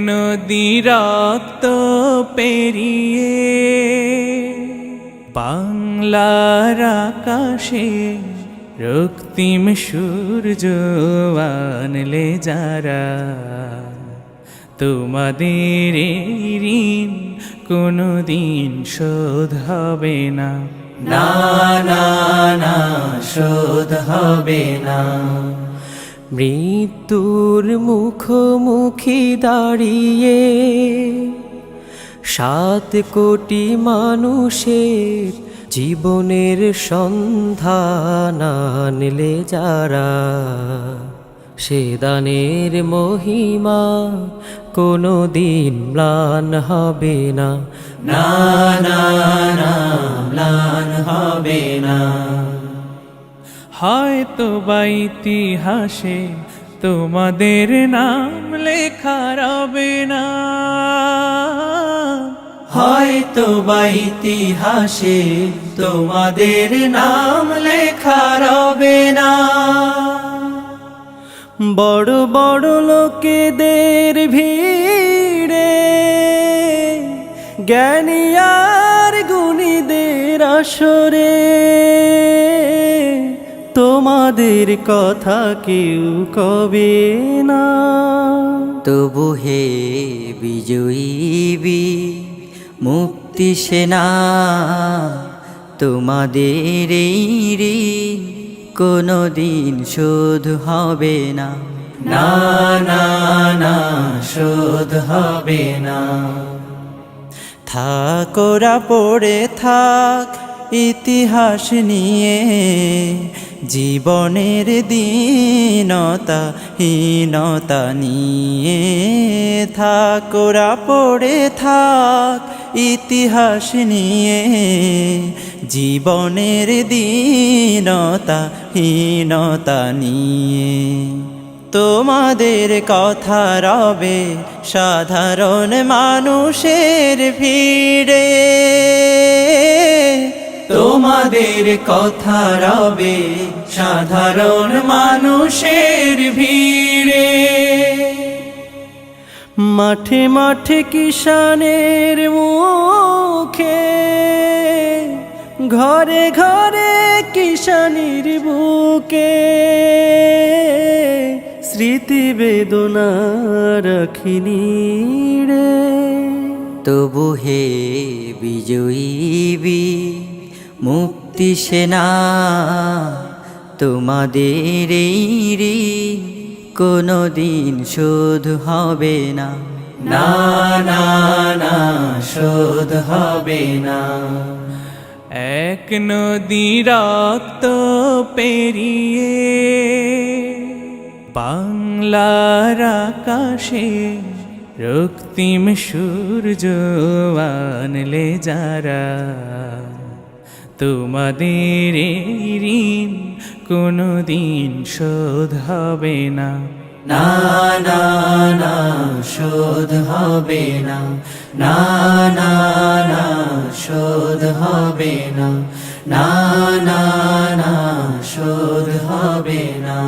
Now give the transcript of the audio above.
নদী রক্ত পেরিয়ে বাংলার আকাশে রক্তিম সূর্য আনলে যারা, তোমাদের এই ঋণ কোনদিন শোধ হবে না, না না না শোধ হবে না। মৃত্যুর মুখোমুখি দাঁড়িয়ে 7 কোটি মানুষের জীবনের সন্ধান আনলে যারা, সে দানের মহিমা কোনদিন ম্লান হবে না, না না না ম্লান হবে না। হয়তো বা ইতিহাসে তোমাদের নাম লেখা রবে না, হয়তো বা ইতিহাসে তোমাদের নাম লেখা রবে না। বড় বড় লোকেদের ভিড়ে জ্ঞানী আর গুণীদের আসরে, তোমাদের কথা কেউ কবে না। তবু হে বিজয়ী বীর মুক্তি সেনা, তোমাদের এই ঋণ কোনদিন শোধ হবে না, না না না শোধ হবে না। থাকোরা পড়ে থাক ইতিহাস নিয়ে, জীবনের দীনতা হীনতা নিয়ে। থাকোরা পড়ে থাক ইতিহাস নিয়ে, জীবনের দীনতা হীনতা নিয়ে। তোমাদের কথা রবে সাধারণ মানুষের ভিড়ে, তোমাদের কথা রবে সাধারণ মানুষের ভিড়ে। মাঠে মাঠে কিষানের মুখে, ঘরে ঘরে কিষানির বুকে, স্মৃতি বেদনা রাখিনি রে। তবু হে বিজয়ী বীর মুক্তি সেনা, তোমাদের এই ঋণ কোনদিন শোধ হবে না, না না না শোধ হবে না। এক নদী রক্ত পেরিয়ে বাংলার আকাশে রক্তিম সূর্য আনলে যারা, তোমাদের এই ঋণ কোনদিন শোধ হবে না, না না না শোধ হবে না, না না না শোধ হবে না, না না না শোধ হবে না।